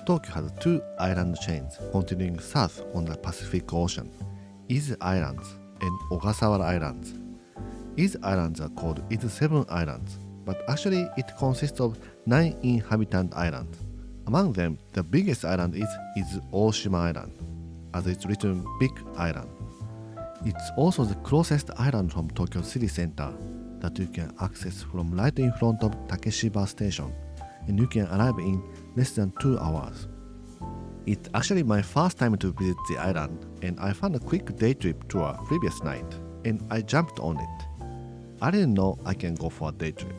Tokyo has two island chains continuing south on the Pacific Ocean, Izu Islands and Ogasawara Islands. Izu Islands are called Izu Seven Islands, but actually it consists of 9 inhabitant islands. Among them, the biggest island is Izu Oshima Island, as it's written Big Island. It's also the closest island from Tokyo city center that you can access from right in front of Takeshiba Station, and you can arrive in less than 2 hours. It's actually my first time to visit the island, and I found a quick day trip tour previous night, and I jumped on it. I didn't know I can go for a day trip.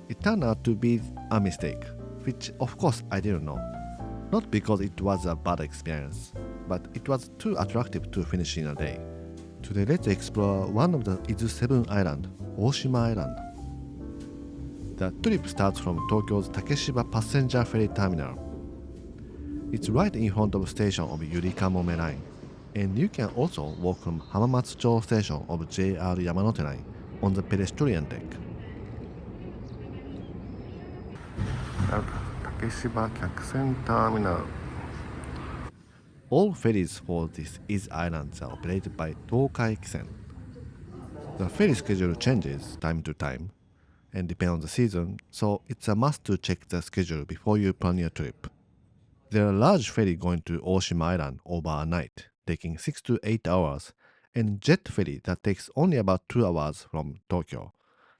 It turned out to be a mistake, which of course I didn't know. Not because it was a bad experience, but it was too attractive to finish in a day. Today let's explore one of the Izu Seven Islands, Oshima Island. The trip starts from Tokyo's Takeshiba passenger ferry terminal. It's right in front of the station of Yurikamome Line, and you can also walk from Hamamatsucho station of JR Yamanote Line on the pedestrian deck. Takeshiba Kenchan terminal. All ferries for these Izu Islands are operated by Tokai Kenchan. The ferry schedule changes time to time and depends on the season, so it's a must to check the schedule before you plan your trip. There are large ferry going to Oshima Island over a night, taking 6 to 8 hours, and jet ferry that takes only about 2 hours from Tokyo.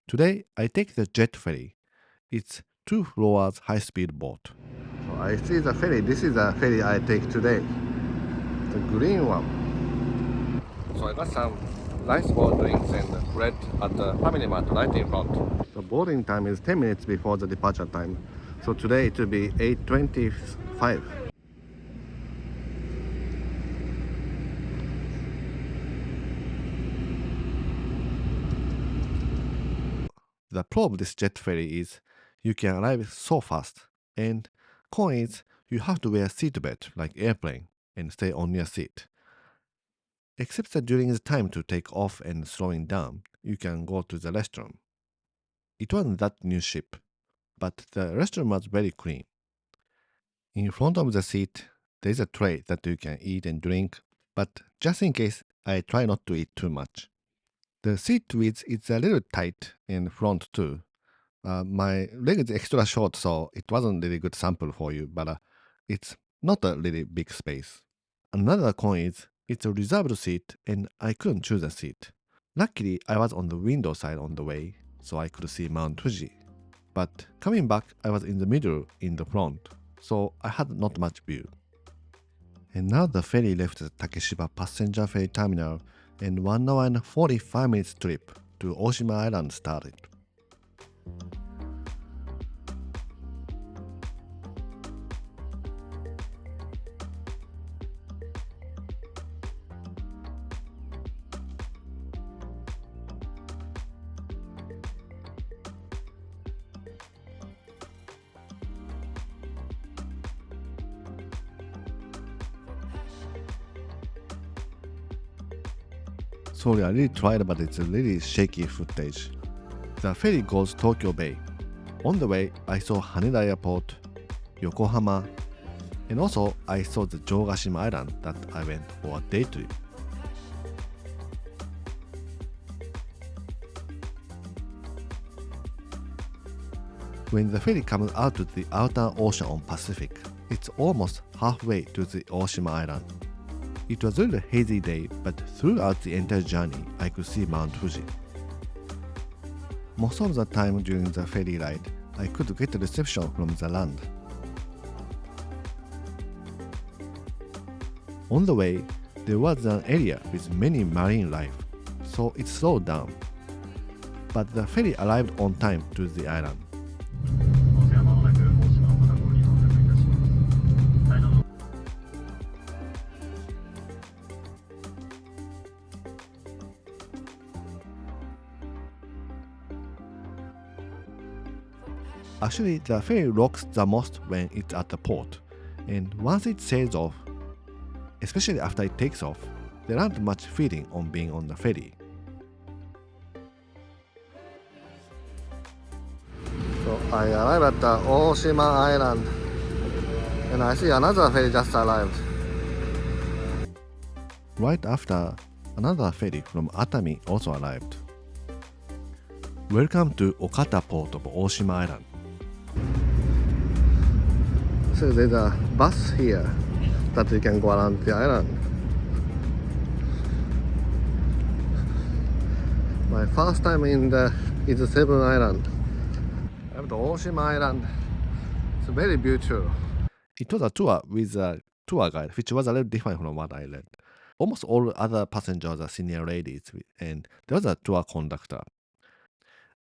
Today, I take the jet ferry. It's 2 floors high-speed boat. So I see the ferry. This is the ferry I take today. The green one. So I got some nice boat drinks and bread at the family mart right in front. The boarding time is 10 minutes before the departure time. So today it will be 8:25. The pro of this jet ferry is you can arrive so fast, and con is you have to wear a seatbelt like airplane and stay on your seat. Except that during the time to take off and slowing down, you can go to the restroom. It wasn't that new ship, but the restroom was very clean. In front of the seat, there is a tray that you can eat and drink, but just in case, I try not to eat too much. The seat width is a little tight in front too. My leg is extra short, so it wasn't really good sample for you, but it's not a really big space. Another con is it's a reserved seat and I couldn't choose a seat. Luckily, I was on the window side on the way, so I could see Mount Fuji. But coming back, I was in the middle in the front, so I had not much view. And now the ferry left the Takeshiba passenger ferry terminal, and 1 hour and 45 minutes trip to Oshima Island started. Sorry, I really tried, but it's a really shaky footage. The ferry goes Tokyo Bay. On the way, I saw Haneda Airport, Yokohama, and also I saw the Jogashima Island that I went for a day trip. When the ferry comes out to the outer ocean on Pacific, it's almost halfway to the Oshima Island. It was a really hazy day, but throughout the entire journey, I could see Mount Fuji. Most of the time during the ferry ride, I could get a reception from the land. On the way, there was an area with many marine life, so it slowed down. But the ferry arrived on time to the island. Actually, the ferry rocks the most when it's at the port, and once it sails off, especially after it takes off, there aren't much feeling on being on the ferry. So I arrived at the Oshima Island. And I see another ferry just arrived. Right after, another ferry from Atami also arrived. Welcome to Okata port of Oshima Island. So there's a bus here that you can go around the island. My first time in the Izu Seven Island. I'm the Oshima Island. It's very beautiful. It was a tour with a tour guide, which was a little different from what I read. Almost all other passengers are senior ladies, and there was a tour conductor.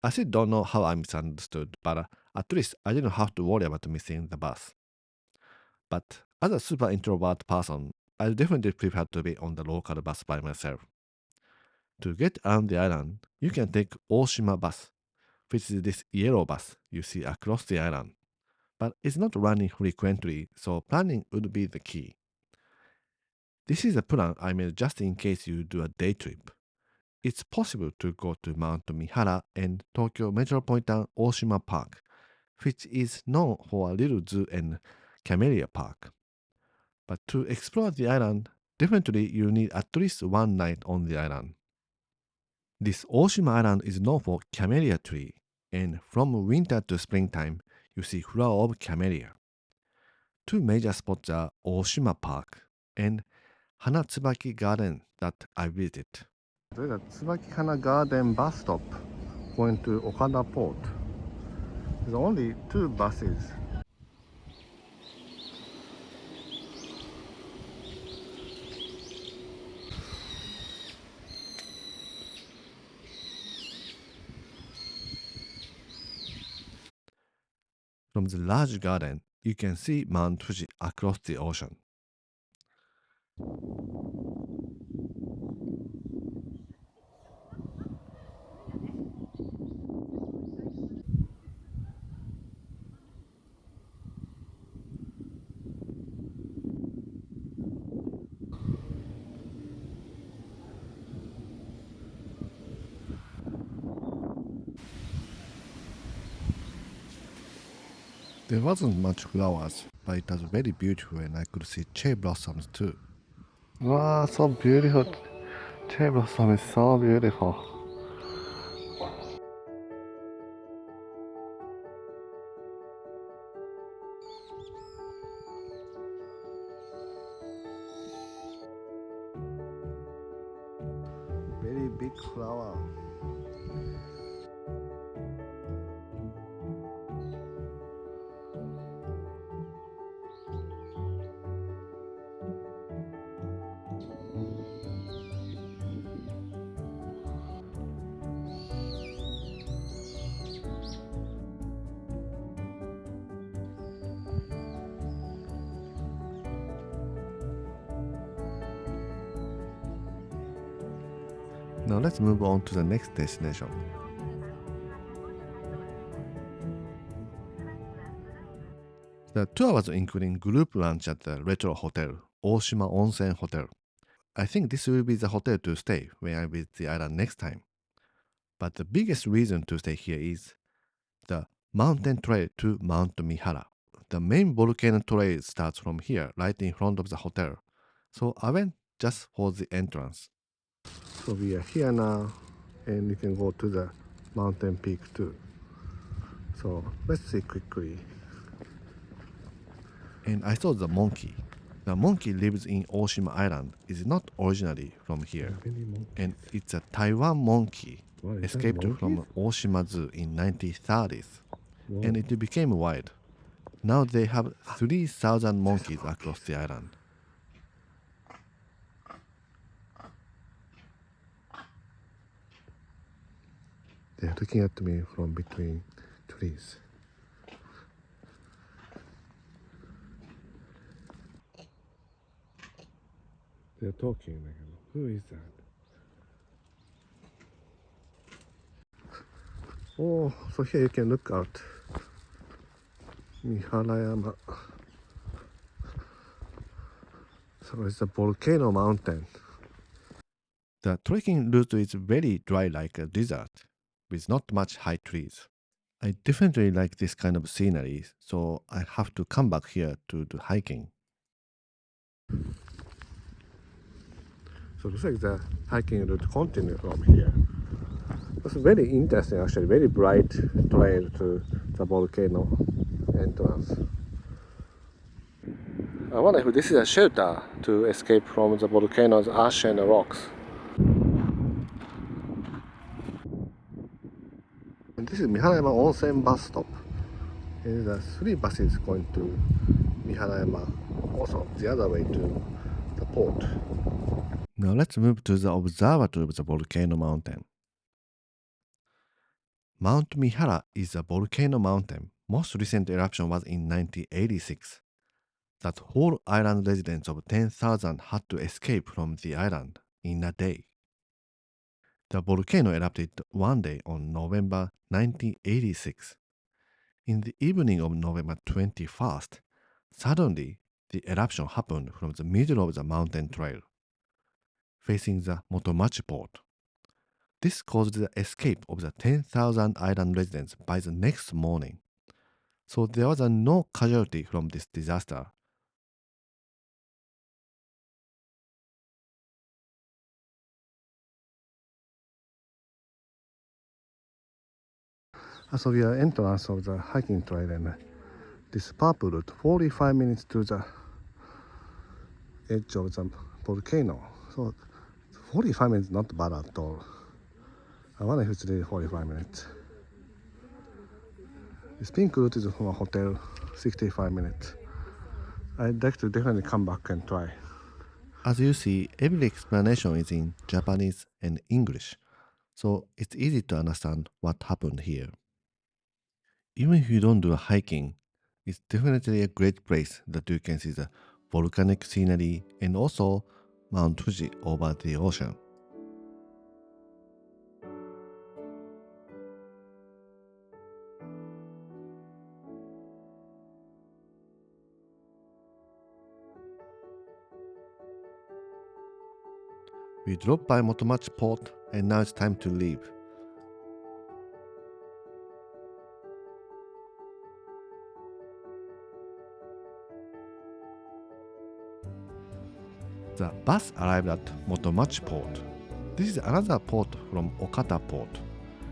I still don't know how I misunderstood, but at least I didn't have to worry about missing the bus. But as a super introvert person, I definitely prefer to be on the local bus by myself. To get around the island, you can take Oshima bus, which is this yellow bus you see across the island. But it's not running frequently, so planning would be the key. This is a plan I made just in case you do a day trip. It's possible to go to mt.mihara and Tokyo Metropolitan Oshima Park, which is known for a little zoo and camellia park. But to explore the island, definitely you need at least one night on the island. This Oshima Island is known for camellia tree, and from winter to springtime, you see flower of camellia. Two major spots are Oshima Park and Hanatsubaki Garden that I visited. There's a Tsubaki Hana Garden bus stop going to Okada Port. There's only two buses. From the large garden, you can see Mount Fuji across the ocean. There wasn't much flowers, but it was very beautiful and I could see cherry blossoms too. Wow, so beautiful. Cherry blossom is so beautiful. Very big flower. Now let's move on to the next destination. The tour was including group lunch at the retro hotel, Oshima Onsen Hotel. I think this will be the hotel to stay when I visit the island next time. But the biggest reason to stay here is the mountain trail to Mount Mihara. The main volcano trail starts from here, right in front of the hotel. So I went just for the entrance. So we are here now, and you can go to the mountain peak too. So let's see quickly. And I saw the monkey. The monkey lives in Oshima Island. Is not originally from here, and it's a Taiwan monkey. Escaped from Oshima Zoo in 1930s, and it became wild. Now they have 3,000 monkeys across the island. They're looking at me from between trees. They're talking. Who is that? Oh, so here you can look out. Miharayama. So it's a volcano mountain. The trekking route is very dry like a desert, with not much high trees. I definitely like this kind of scenery, so I have to come back here to do hiking. So it looks like the hiking route continues from here. It's very interesting actually, very bright trail to the volcano entrance. I wonder if this is a shelter to escape from the volcano's ash and rocks. And this is Miharayama Onsen bus stop. And there are 3 buses going to Miharayama, also the other way to the port. Now let's move to the observatory of the volcano mountain. Mount Mihara is a volcano mountain. Most recent eruption was in 1986. That whole island residents of 10,000 had to escape from the island in a day. The volcano erupted one day on November 1986. In the evening of November 21st, suddenly the eruption happened from the middle of the mountain trail, facing the Motomachi port. This caused the escape of the 10,000 island residents by the next morning. So there was no casualty from this disaster. So we are entrance of the hiking trail and this purple route, 45 minutes to the edge of the volcano. So 45 minutes not bad at all. I wonder if it's really 45 minutes. This pink route is from a hotel, 65 minutes. I'd like to definitely come back and try. As you see, every explanation is in Japanese and English, so it's easy to understand what happened here. Even if you don't do hiking, it's definitely a great place that you can see the volcanic scenery and also Mount Fuji over the ocean. We dropped by Motomachi port and now it's time to leave. The bus arrived at Motomachi port. This is another port from Okata port.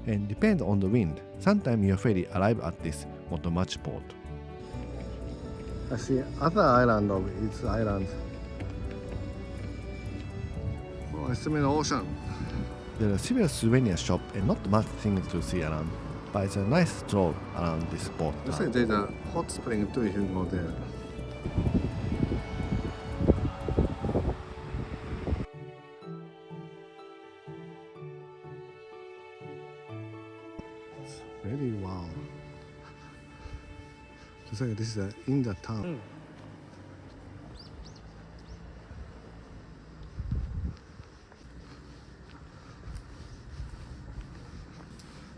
And depends on the wind, sometimes your ferry arrives at this Motomachi port. I see other island of its islands. Oh, it's in the ocean. There are several souvenir shops and not much things to see around, but it's a nice stroll around this port. Looks like there's a hot spring too if you go there. It's very wow. Looks like this is in the town.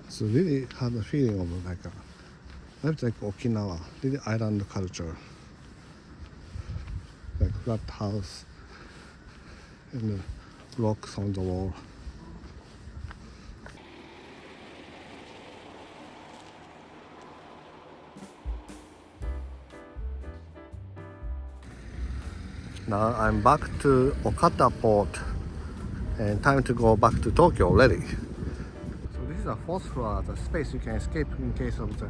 So really had a feeling of like Okinawa, really island culture, like flat house and rocks on the wall. Now I'm back to Okata port and time to go back to Tokyo already. So this is the fourth floor, the space you can escape in case of the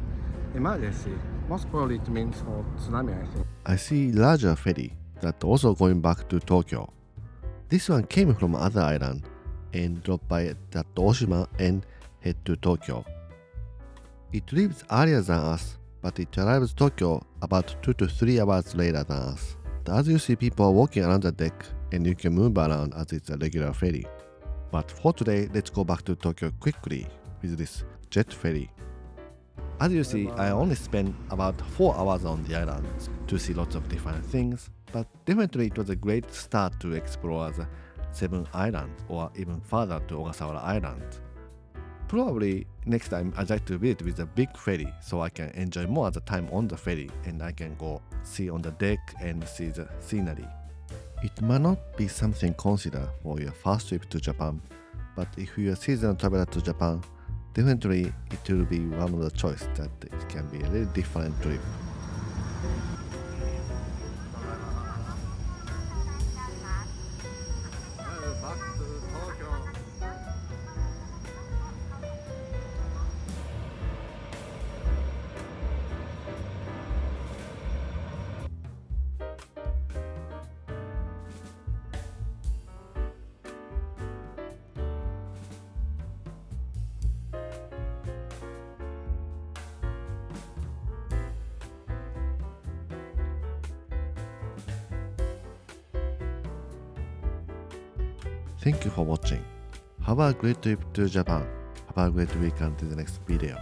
emergency. Most probably it means for tsunami, I think. I see larger ferry that also going back to Tokyo. This one came from other island and dropped by at Oshima and head to Tokyo. It leaves earlier than us, but it arrives Tokyo about 2 to 3 hours later than us. As you see, people walking around the deck and you can move around as it's a regular ferry. But for today, let's go back to Tokyo quickly with this jet ferry. As you see, I only spent about 4 hours on the island to see lots of different things, but definitely it was a great start to explore the 7 islands or even further to Ogasawara Island. Probably next time I'd like to visit with a big ferry so I can enjoy more of the time on the ferry and I can go see on the deck and see the scenery. It might not be something considered for your first trip to Japan, but if you're a seasonal traveler to Japan, definitely it will be one of the choice that it can be a really different trip. Thank you for watching. Have a great trip to Japan. Have a great week until the next video.